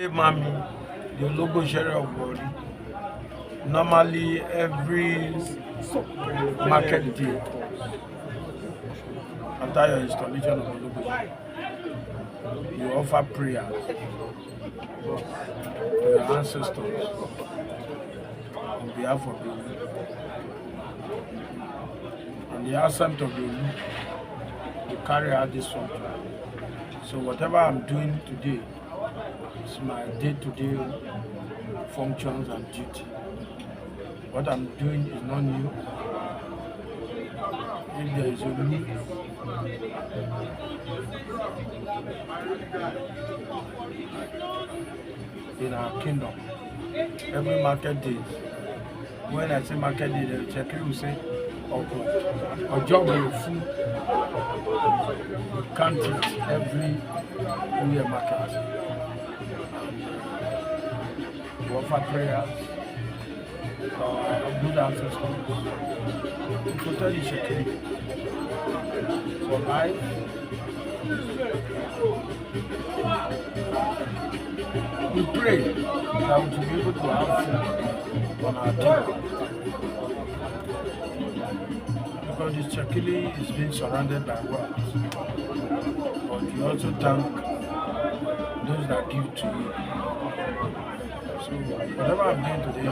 Emami, the Ologbotsere of Warri. Normally, every market day, after your installation of Ologbotsere, you offer prayers to your ancestors on behalf of the Olu. And the assent of the Olu, you carry out this function. So whatever I'm doing today, it's my day-to-day functions and duty. What I'm doing is not new. If there is a need, in our kingdom, every market day, when I say market day, the secretary will say, or job will full. You can't eat every year market. You offer prayers, good ancestors, to tell the security for life. We pray that we will be able to have food on our table. Because the Chakili is being surrounded by words. But we also thank those that give to you. So whatever I'm doing today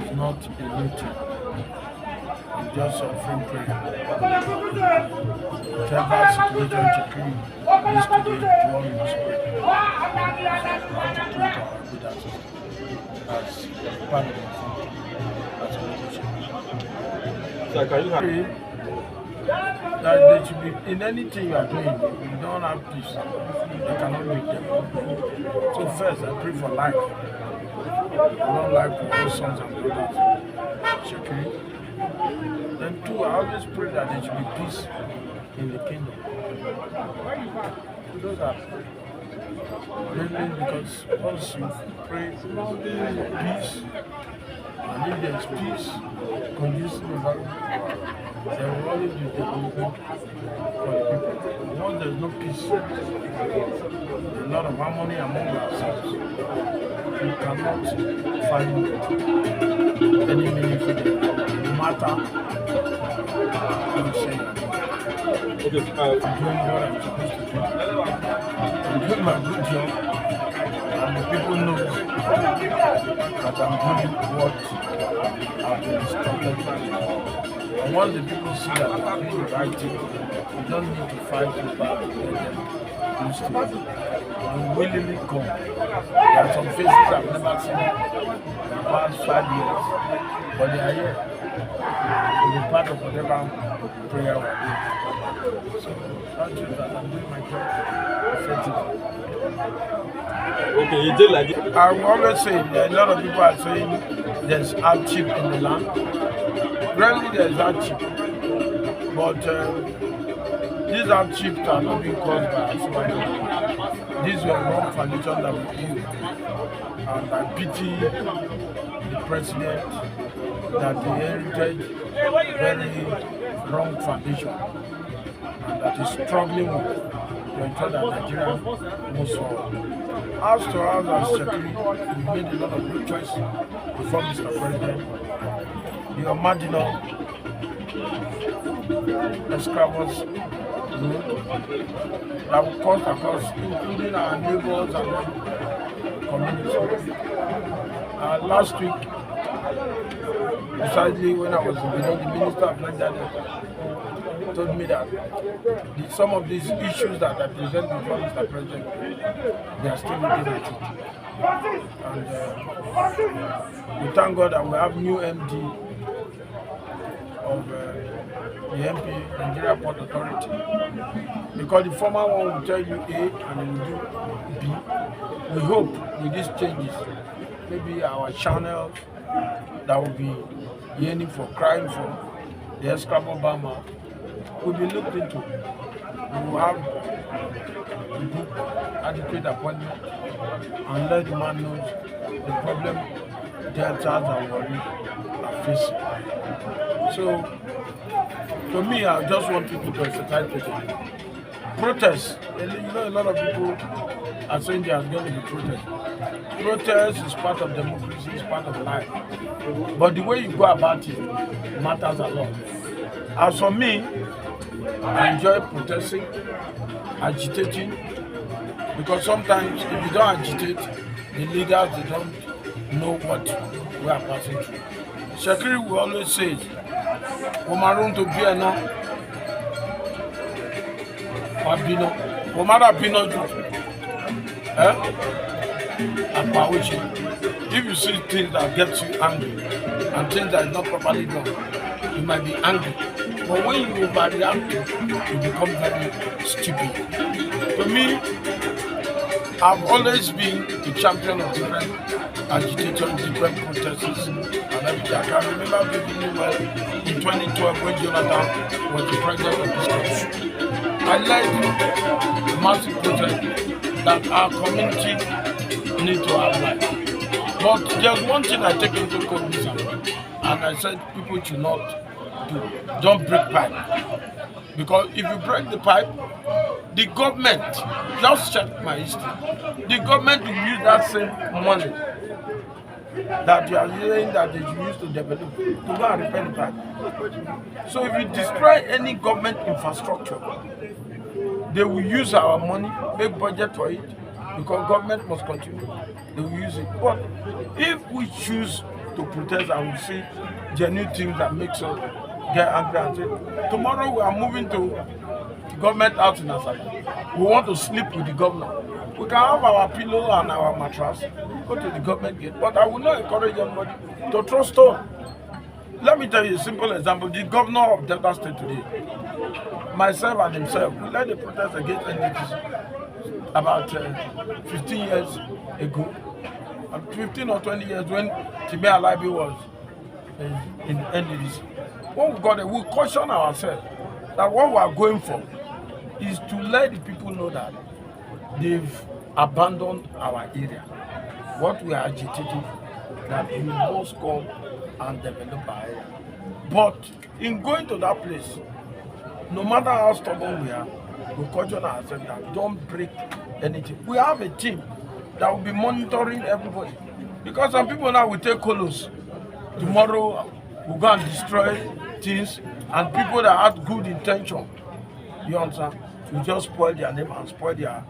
is not a routine. I'm just offering prayer. Whatever situation Chakili is today, you all must pray. So I have to treat our good as part of the function. That's what we should. So can you have that they should be in anything you are doing, if you don't have peace, you cannot make them. So first I pray for life. Long life for all sons and daughters. Okay. Then two, I always pray that there should be peace in the kingdom. Those are mainly because once you pray for peace, and if there is peace, conducive environment, there will always be development for the people. Once there is no peace, there is a lot of harmony among ourselves. You cannot find any meaningful thing, no matter what you say. I'm doing what I'm supposed to do. I'm doing my good job, and the people know that I'm doing what I've been instructed to do. And once the people see that I'm doing the right thing, you don't need to fight people and let them used to it. You willingly come. There are some faces I've never seen in the past 5 years, but they are here to be part of whatever prayer we're doing. So that's just that I'm doing my job effectively. okay, you did like it. I'm always saying that a lot of people are saying there's hardship in the land. Rarely there's hardship, but these hardships are not being caused by us. These were wrong foundations that we built, and I pity the president that he inherited very wrong foundation, and that is struggling with to ensure that Nigeria moves forward. As to us as security, we made a lot of good choices before Mr. President. The marginal escravos road that will cut across, including our neighbors and communities. Last week, precisely when I was in Benin, the Minister of Nigeria told me that some of these issues that I present before Mr. President, they are still looking at it. And we thank God that we have new MD of the MP, Nigeria Port Authority. Because the former one will tell you A and then will do B. We hope with these changes, maybe our channels that will be yearning for, crying for the escravo Bama will be looked into. We will have to book adequate appointment and let the man know the problem Deltas and Warri are facing. So, to me, I just want people to exercise patience. Protest. You know, a lot of people are saying there's going to be protest. Protest is part of democracy, it's part of life. But the way you go about it matters a lot. As for me, I enjoy protesting, agitating, because sometimes if you don't agitate, the leaders, they don't know what we are passing through. Shekiri will always say, Omarun to be enough, Abino, Omara Bino, if you see things that get you angry and things that is not properly done, you might be angry. But when you overreact, you become very stupid. To me, I've always been a champion of different agitators, different protesters, and everything. I can remember vividly well in 2012 when Jonathan was the president of this country. I led massive protests that our community need to have life. But there's one thing I take into cognizance, and I said people should not do. Don't break pipe. Because if you break the pipe, the government, just check my history, the government will use that same money that you are saying that they use to develop to go and repair the pipe. So if you destroy any government infrastructure, they will use our money, make budget for it, because government must continue. They will use it. But if we choose to protest and we see genuine things that makes us get angry and say, tomorrow we are moving to government house in Asaba. We want to sleep with the governor. We can have our pillow and our mattress, go to the government gate. But I will not encourage anybody to throw stone. Let me tell you a simple example. The governor of Delta State today, myself and himself, we led a protest against NDDC about 15 years ago. 15 or 20 years when Timea Alibi was in NDDC. When we got there, we caution ourselves that what we are going for is to let the people know that they've abandoned our area. What we are agitating, that we must come and develop our area. But in going to that place, no matter how stubborn we are, we caution ourselves that don't break anything. We have a team that will be monitoring everybody. Because some people now will take colos. Tomorrow we'll go and destroy things, and people that had good intention, you understand, we just spoil their name and spoil their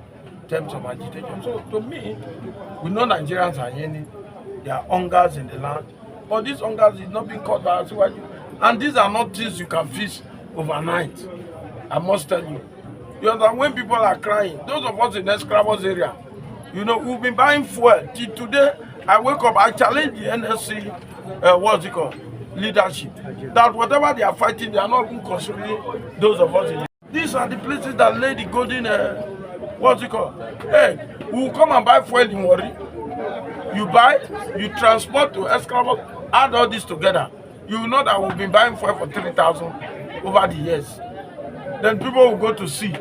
terms of agitation. So to me, we know Nigerians are yearning, there are hungers in the land, but these hungers is not being caught by us. And these are not things you can fix overnight. I must tell you. You understand, when people are crying, those of us in the Escravos area, you know, we've been buying fuel. Till today, I wake up, I challenge the NSC, what's it called, leadership, that whatever they are fighting, they are not even considering those of us in. These are the places that lay the golden, what's it called? Hey, we will come and buy fuel in Warri. You buy, you transport to Escravos, add all this together. You will know that we've been buying fuel for 3,000 over the years. Then people will go to sea.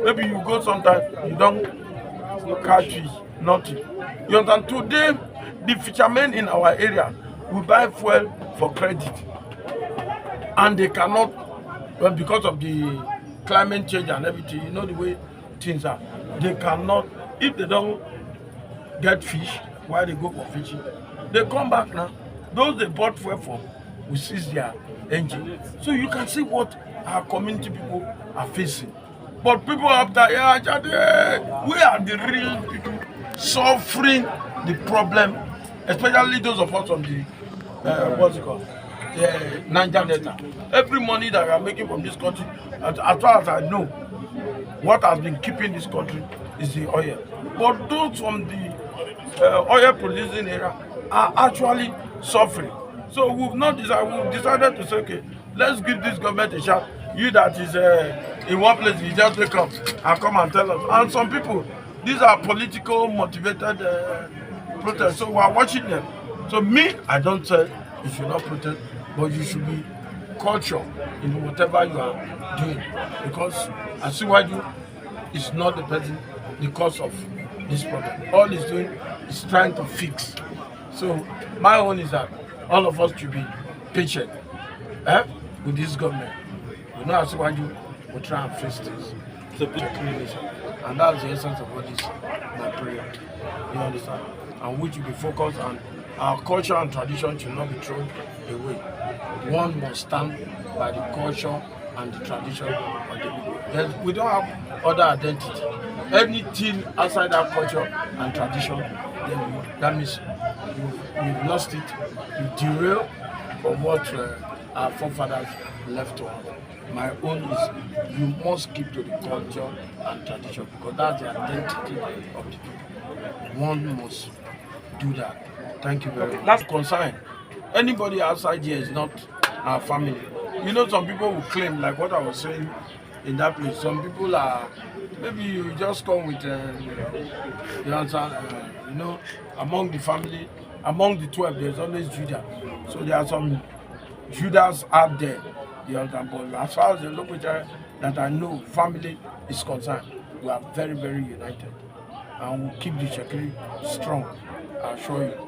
Maybe you go sometime, you don't catch fish, nothing. You understand? Today, the fishermen in our area will buy fuel for credit. And they cannot, well, because of the climate change and everything, you know the way things are. They cannot, if they don't get fish while they go for fishing, they come back now. Those they bought fuel for will seize their engine. So you can see what our community people are facing. But people after, we are the real people suffering the problem, especially those of us on the, what's it called, Niger Delta. Every money that we are making from this country, as far as I know, what has been keeping this country is the oil. But those from the oil producing area are actually suffering. So we've decided to say, okay, let's give this government a shot. You that is in one place, you just wake up and come and tell us. And some people, these are political motivated protests, so we are watching them. So me, I don't say you should not protest, but you should be cautious in whatever you are doing. Because I see why you is not the person, the cause of this problem. All he's doing is trying to fix. So my own is that all of us should be patient with this government. We know as why you will try and face this. And that's the essence of what is my prayer. You understand? And which will be focused on our culture and tradition should not be thrown away. One must stand by the culture and the tradition of the people. We don't have other identity. Anything outside our culture and tradition, then that means you've lost it. You derail from what our forefathers left to us. My own is you must keep to the culture and tradition because that's the identity of the people. One must do that. Thank you very much. That's concern. Anybody outside here is not our family. You know, some people will claim, like what I was saying in that place. Some people are, maybe you just come with, you understand, you know, among the family, among the 12, there's always Judah. So there are some Judas out there, you understand. But as far as the Ologbotsere that I know, family is concerned, we are very, very united. And we'll keep the Shekiri strong, I assure you.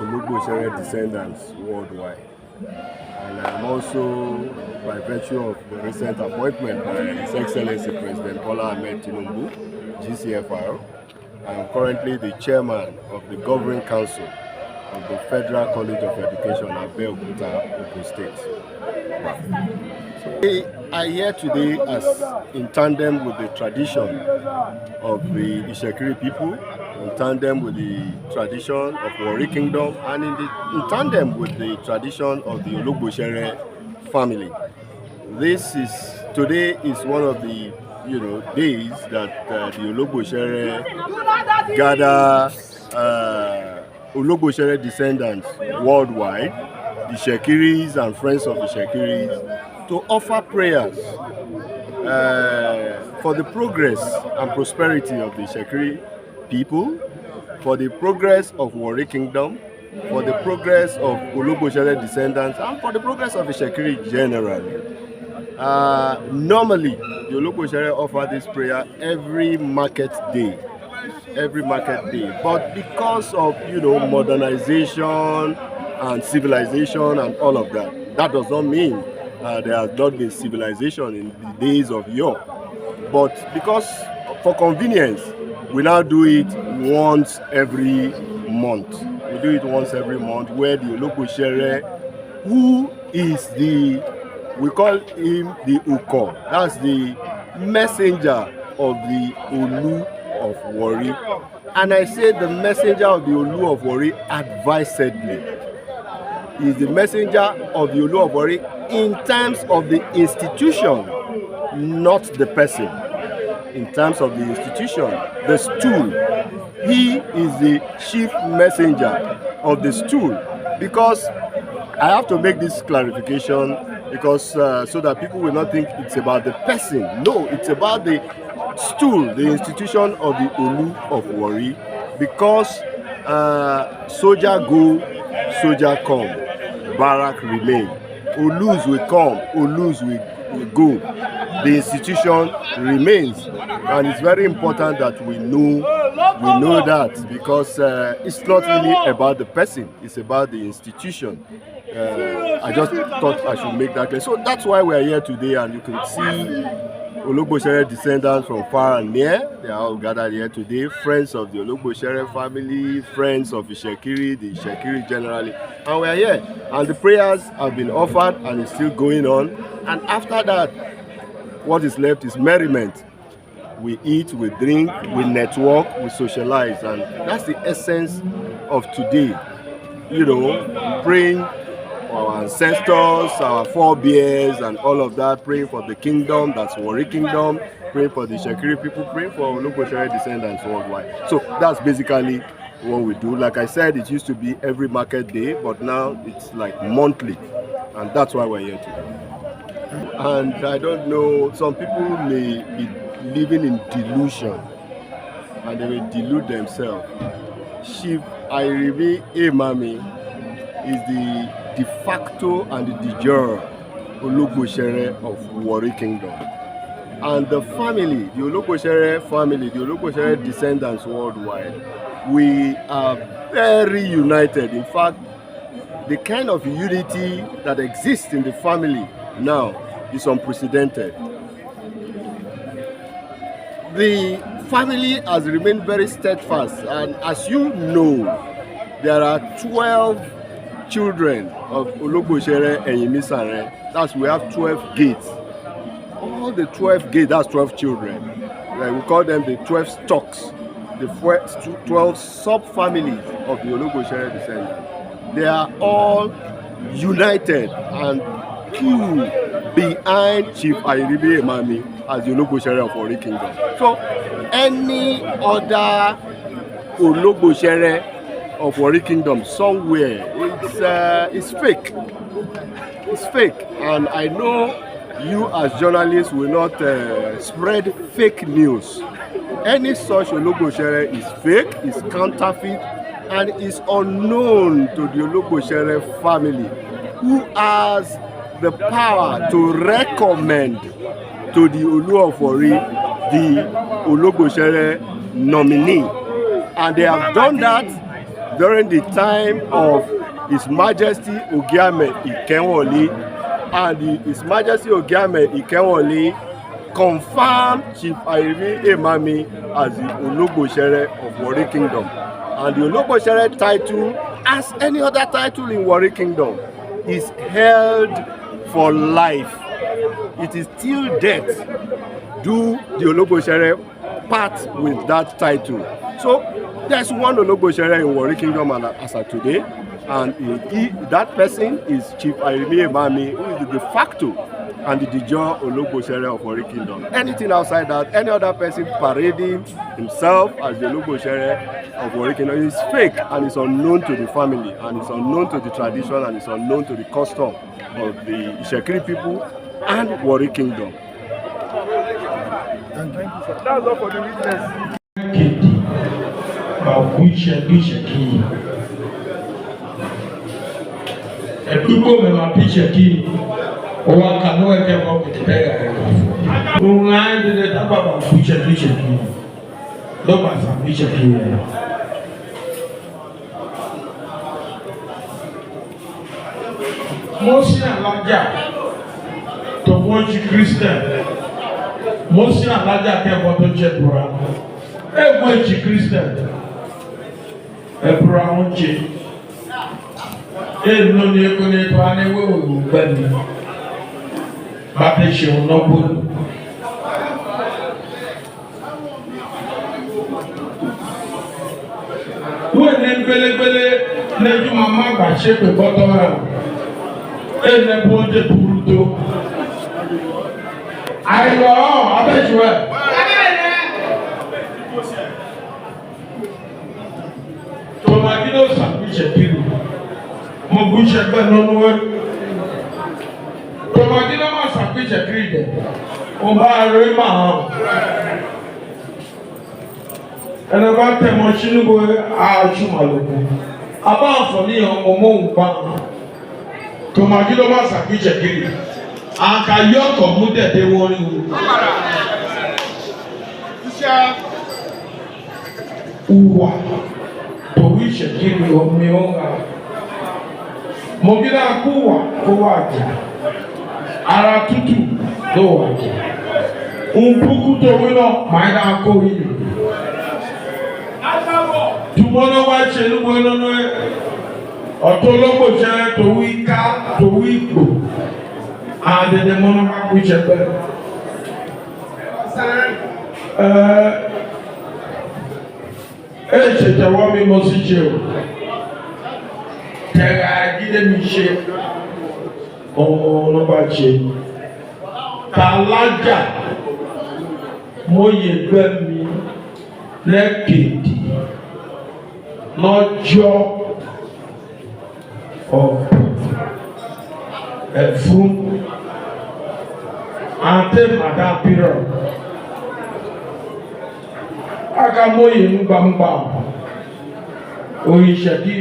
Ologbotsere descendants worldwide. And I'm also, by virtue of the recent appointment by His Excellency President Bola Ahmed Tinubu, GCFR, I am currently the chairman of the Governing Council of the Federal College of Education at Egbokodo-Warri, State. So we are here today as in tandem with the tradition of the Ishekiri people, in tandem with the tradition of Warri Kingdom, and in tandem with the tradition of the Ologbotsere family. Today is one of the days that the Ologbotsere gather Ologbotsere descendants worldwide, the Shekiris and friends of the Shekiris, to offer prayers for the progress and prosperity of the Shekiri people, for the progress of Warri Kingdom, for the progress of Ologbotsere descendants, and for the progress of the Shekiri generally. Normally, the Ologbotsere offer this prayer every market day. But because of modernization and civilization and all of that, that does not mean there has not been civilization in the days of yore. But because for convenience, we now do it once every month. We do it once every month, where the Ologbotsere, who is we call him the Uko, that's the messenger of the Olu of Warri. And I say the messenger of the Olu of Warri advisedly. He is the messenger of the Olu of Warri in terms of the institution, not the person. In terms of the institution, the stool. He is the chief messenger of the stool. Because I have to make this clarification, because so that people will not think it's about the person. No, it's about the stool, the institution of the Olu of Warri. Because soldier go, soldier come, barrack remain. Olus will come, Olus will go. The institution remains, and it's very important that we know that, because it's not really about the person, it's about the institution. I just thought I should make that clear. So that's why we're here today, and you can see Ologbotsere descendants from far and near. They are all gathered here today. Friends of the Ologbotsere family, friends of Ishekiri, the Ishekiri generally. And we are here. And the prayers have been offered and it's still going on. And after that, what is left is merriment. We eat, we drink, we network, we socialize. And that's the essence of today. You know, praying our ancestors, our forebears, and all of that, praying for the kingdom, that's Warri Kingdom, praying for the Shekiri people, praying for Ologbotsere descendants worldwide. So that's basically what we do. Like I said, it used to be every market day, but now it's like monthly, and that's why we're here today. And I don't know, some people may be living in delusion, and they will delude themselves. Chief Ayirimi Emami is the de facto and the de jure Ologbotsere of Warri Kingdom. And the family, the Ologbotsere family, the Ologbotsere descendants worldwide, we are very united. In fact, the kind of unity that exists in the family now is unprecedented. The family has remained very steadfast, and as you know, there are 12 children of Ologbotsere Ayirimi. That's, we have 12 gates. All the 12 gates, that's 12 children. We call them the 12 stocks, the 12 sub-families of the Ologbotsere descendants. They are all united and queued behind Chief Ayirimi Emami as the Ologbotsere of Warri Kingdom. So any other Ologbotsere of Warri Kingdom somewhere, it's fake. It's fake. And I know you as journalists will not spread fake news. Any such Ologbotsere is fake, is counterfeit, and is unknown to the Ologbotsere family, who has the power to recommend to the Olu of Warri the Ologbotsere nominee. And they have done that during the time of His Majesty Ogiame Ikenwoli, and His Majesty Ogiame Ikenwoli confirmed Chief Ayirimi Emami as the Ologbotsere of Warri Kingdom. And the Ologbotsere title, as any other title in Warri Kingdom, is held for life. It is till death do the Ologbotsere part with that title. So there's one Ologbotsere in Warri Kingdom as of today, and that person is Chief Ayirimi Emami, who is the de facto and the de jure Ologbotsere of Warri Kingdom. Anything outside that, any other person parading himself as the Ologbotsere of Warri Kingdom is fake, and it's unknown to the family, and it's unknown to the tradition, and it's unknown to the custom of the Ishekiri people and Warri Kingdom. And thank you, sir. That's all for the witness. People may not picture key or one can know a camera with the beggar. Who landed it about picture key. Look at some picture key. Mostly a larger to watch Christian. Mostly a larger camera to check around. A watch Christian. A brown chick. No near to any will bend, but they shall not good. When they belly, let you mamma by shape a bottle and the body puruto. I bet you are. Tomagino sandwich a pillow. Mogusha Banonwar Tomagina Massa Pitcher Creed Omar Rema and about the machine boy Chumalu about for me on Momo Tomagino Massa Pitcher Creed and Kayoko Muda they want you. Uwa to which a king of Mionga. Mogila kuwa kuwaje ara tutu do waje Umpuku to wino maida ko yi. Tumono wa chelu bono no Otologbotsere to wika to wiko. And the mono ma ku chepe. Chete wa mi mo si che o. Tega gide mi she. No ba che. Kalaja mo ye gbe mi lekiti lọ́jọ́ ẹ̀fún àti màdàbírọ̀ akamóye ń gbangba òyìṣẹ́kì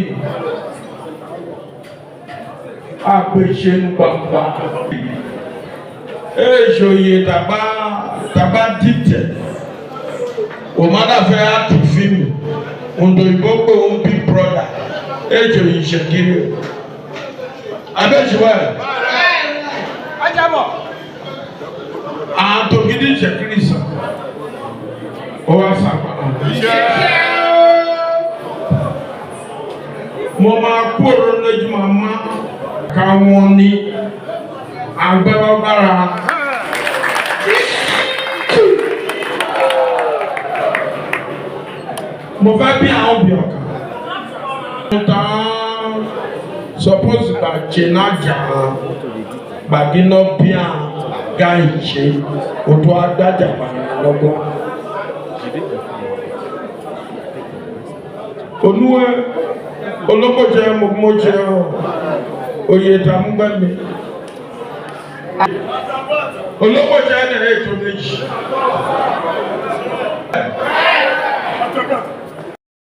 àpèṣe ń gbangba èṣòye tàbá dìtẹ̀ òmàdàfẹ́ àtúfíìmù ondo ìgbógbó ń bí brọ́dà èjò ìṣèkiri abẹ́ṣùwẹ̀ àtògidì ìṣèkiri sàn ó wá sàpà mo máa kúrò lójú màmá káwọn ní agbẹ́wọ́gbára. Mo fẹ́ bí àwọn òbí ọ̀kan. Nǹkan suppose gba jìnnàjà gbàgínà bí à ga ìṣe odò adájà lọ́gbọ́n. Olúwe Ologbotsere mo jẹ oyè ìdààmúgbẹ́mi. Ologbotsere ní ètò méjì.